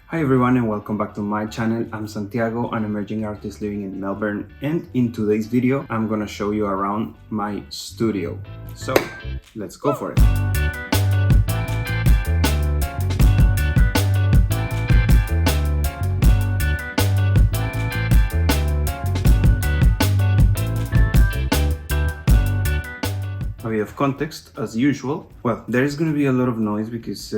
Hi everyone and welcome back to my channel. I'm Santiago, an emerging artist living in Melbourne, and in today's video I'm gonna show you around my studio. So let's go for it. A bit of context as usual. Well, there is gonna be a lot of noise because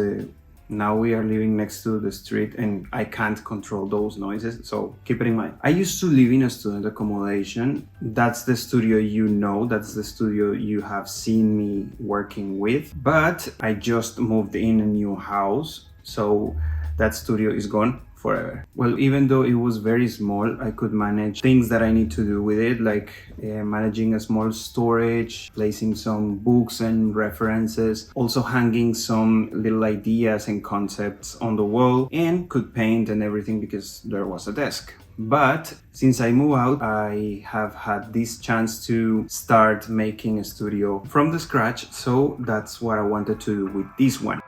now we are living next to the street and I can't control those noises, so keep it in mind. I used to live in a student accommodation. That's the studio you know, that's the studio you have seen me working with, but I just moved in a new house, so that studio is gone forever. Well, even though it was very small, I could manage things that I need to do with it, like managing a small storage, placing some books and references, also hanging some little ideas and concepts on the wall, and could paint and everything because there was a desk. But since I moved out, I have had this chance to start making a studio from the scratch, so that's what I wanted to do with this one.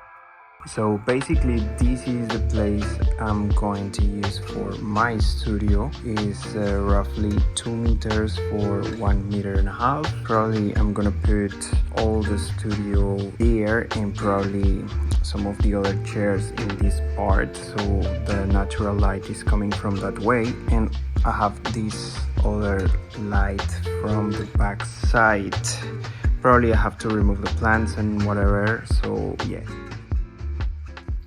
So basically this is the place I'm going to use for my studio. It's roughly 2 meters for 1.5 meters. Probably I'm gonna put all the studio here and probably some of the other chairs in this part, so the natural light is coming from that way. And I have this other light from the back side. Probably I have to remove the plants and whatever, so yeah.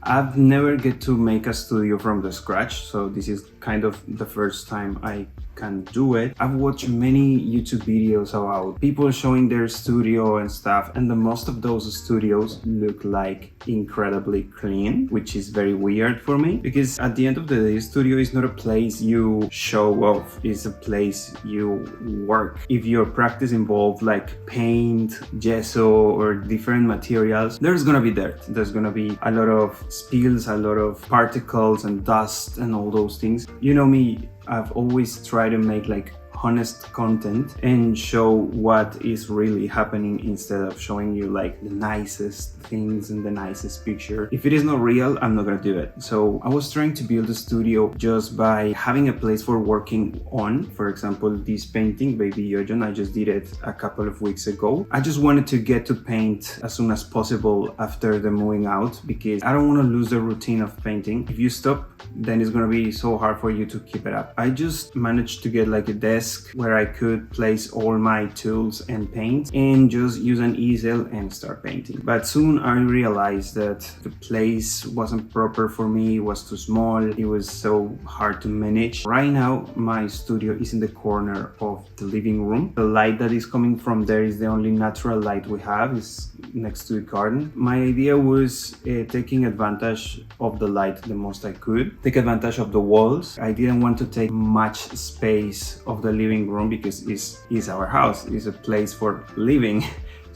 I've never get to make a studio from the scratch, so this is kind of the first time I can do it. I've watched many YouTube videos about people showing their studio and stuff, and the most of those studios look like incredibly clean, which is very weird for me, because at the end of the day, studio is not a place you show off, it's a place you work. If your practice involves like paint, gesso or different materials, there's gonna be dirt, there's gonna be a lot of spills, a lot of particles and dust and all those things. You know me, I've always tried to make like honest content and show what is really happening instead of showing you like the nicest things and the nicest picture. If it is not real, I'm not gonna do it. So I was trying to build a studio just by having a place for working on. For example, this painting, Baby Yojon, I just did it a couple of weeks ago. I just wanted to get to paint as soon as possible after the moving out, because I don't want to lose the routine of painting. If you stop, then it's gonna be so hard for you to keep it up. I just managed to get like a desk where I could place all my tools and paint and just use an easel and start painting. But soon I realized that the place wasn't proper for me, it was too small, it was so hard to manage. Right now my studio is in the corner of the living room. The light that is coming from there is the only natural light we have, is next to the garden. My idea was taking advantage of the light the most I could, take advantage of the walls. I didn't want to take much space of the living room because it's our house, it's a place for living.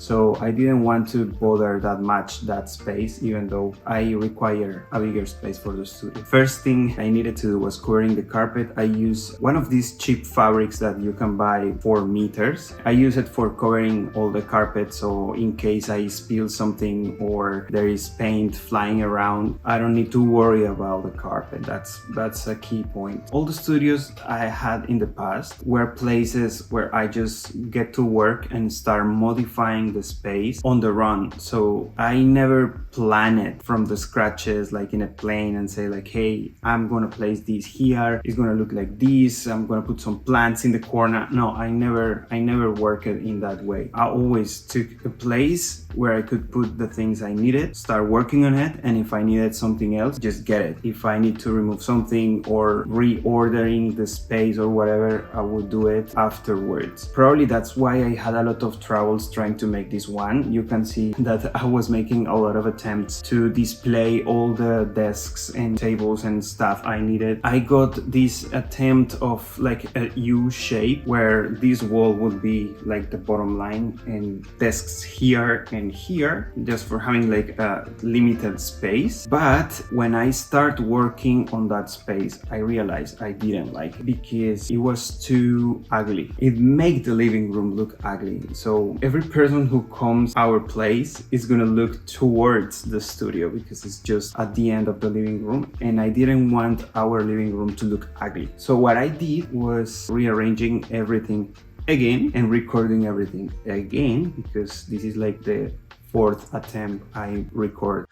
So I didn't want to bother that much that space, even though I require a bigger space for the studio. First thing I needed to do was covering the carpet. I use one of these cheap fabrics that you can buy for meters. I use it for covering all the carpet, so in case I spill something or there is paint flying around, I don't need to worry about the carpet. That's a key point. All the studios I had in the past were places where I just get to work and start modifying the space on the run. So I never plan it from the scratches, like in a plane, and say like, hey, I'm gonna place this here, it's gonna look like this, I'm gonna put some plants in the corner. No, I never work it in that way. I always took a place where I could put the things I needed, start working on it, and if I needed something else, just get it. If I need to remove something or reordering the space or whatever, I would do it afterwards. Probably that's why I had a lot of troubles trying to make this one. You can see that I was making a lot of attempts to display all the desks and tables and stuff I needed. I got this attempt of like a U shape where this wall would be like the bottom line and desks here and here, just for having like a limited space. But when I start working on that space, I realized I didn't like it because it was too ugly. It made the living room look ugly. So every person who comes our place is gonna look towards the studio because it's just at the end of the living room, and I didn't want our living room to look ugly. So what I did was rearranging everything again and recording everything again, because this is like the fourth attempt I record.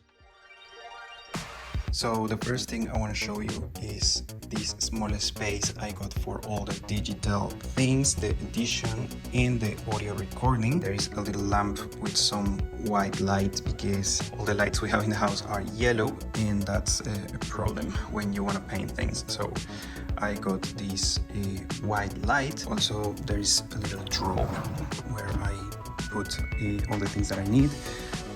So the first thing I want to show you is this small space I got for all the digital things, the edition and the audio recording. There is a little lamp with some white light because all the lights we have in the house are yellow, and that's a problem when you want to paint things. So I got this white light. Also there is a little drawer where I put all the things that I need.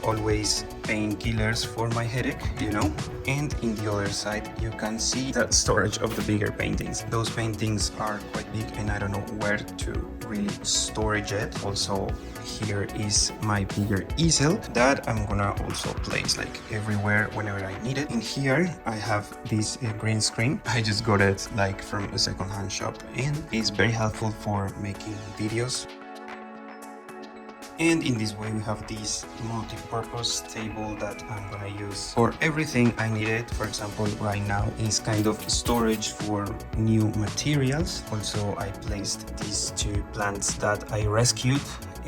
Always painkillers for my headache, you know. And in the other side you can see the storage of the bigger paintings. Those paintings are quite big and I don't know where to really storage it. Also here is my bigger easel that I'm gonna also place like everywhere whenever I need it. In here I have this green screen. I just got it like from a second-hand shop and it's very helpful for making videos. And in this way we have this multi-purpose table that I'm gonna use for everything I needed. For example, right now is kind of storage for new materials. Also I placed these two plants that I rescued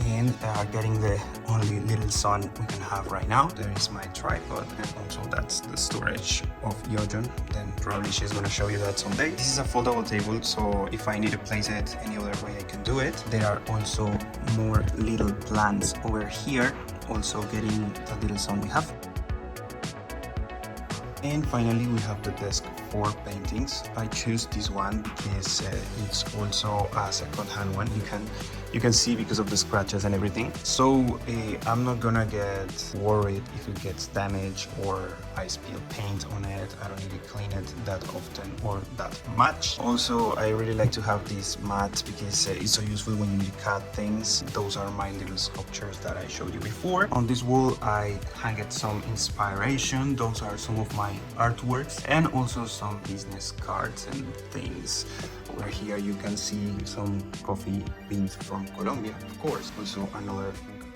and are getting the only little sun we can have right now. There is my tripod, and also that's the storage of Yojon. Then probably she's gonna show you that someday. This is a foldable table, so if I need to place it any other way I can do it. There are also more little plants over here, also getting the little sun we have. And finally we have the desk for paintings. I choose this one because it's also a second-hand one. You can see because of the scratches and everything. So I'm not gonna get worried if it gets damaged or I spill paint on it. I don't need to clean it that often or that much. Also, I really like to have this mat because it's so useful when you need to cut things. Those are my little sculptures that I showed you before. On this wall I hanged some inspiration. Those are some of my artworks and also some business cards and things. Over here you can see some coffee beans from Colombia, of course. Also another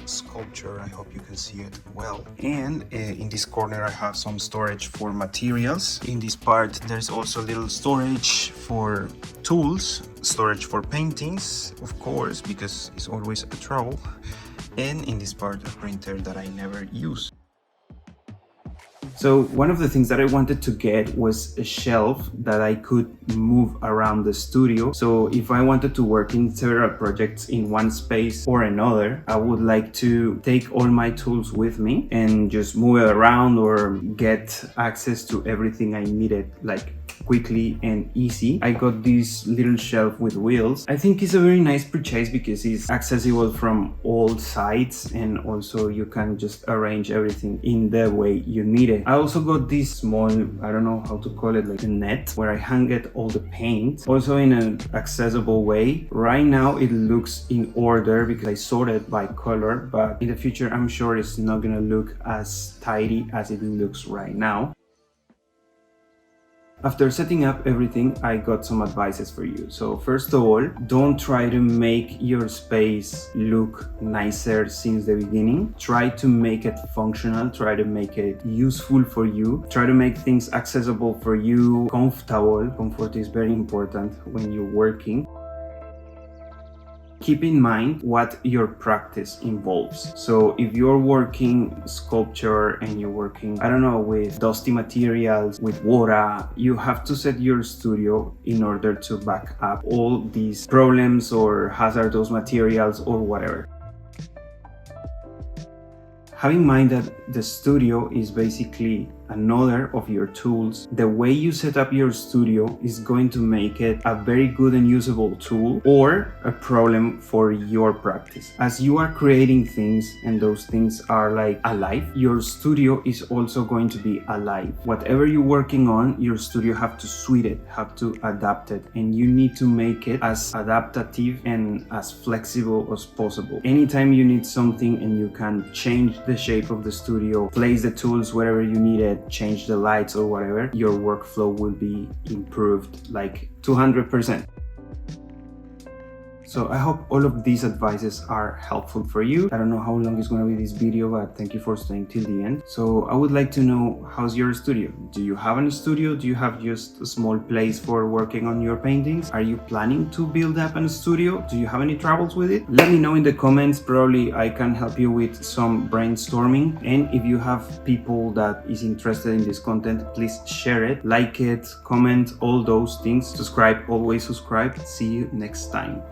sculpture, I hope you can see it well. And in this corner I have some storage for materials. In this part there's also little storage for tools, storage for paintings, of course, because it's always a trouble. And in this part a printer that I never use. So one of the things that I wanted to get was a shelf that I could move around the studio. So if I wanted to work in several projects in one space or another, I would like to take all my tools with me and just move it around or get access to everything I needed, like quickly and easy. I got this little shelf with wheels. I think it's a very nice purchase because it's accessible from all sides, and also you can just arrange everything in the way you need it. I also got this small, I don't know how to call it, like a net where I hang it all the paint, also in an accessible way. Right now it looks in order because I sorted by color, but in the future I'm sure it's not gonna look as tidy as it looks right now. After setting up everything, I got some advices for you. So first of all, don't try to make your space look nicer since the beginning. Try to make it functional, try to make it useful for you, try to make things accessible for you, comfortable. Comfort is very important when you're working. Keep in mind what your practice involves. So if you're working sculpture and you're working, I don't know, with dusty materials, with water, you have to set your studio in order to back up all these problems or hazardous materials or whatever. Have in mind that the studio is basically another of your tools. The way you set up your studio is going to make it a very good and usable tool or a problem for your practice. As you are creating things and those things are like alive, your studio is also going to be alive. Whatever you're working on, your studio have to suit it, have to adapt it, and you need to make it as adaptive and as flexible as possible. Anytime you need something and you can change the shape of the studio, place the tools wherever you need it, change the lights or whatever, your workflow will be improved like 200%. So I hope all of these advices are helpful for you. I don't know how long is going to be this video, but thank you for staying till the end. So I would like to know, how's your studio? Do you have a studio? Do you have just a small place for working on your paintings? Are you planning to build up a studio? Do you have any troubles with it? Let me know in the comments. Probably I can help you with some brainstorming. And if you have people that is interested in this content, please share it, like it, comment, all those things. Subscribe, always subscribe. See you next time.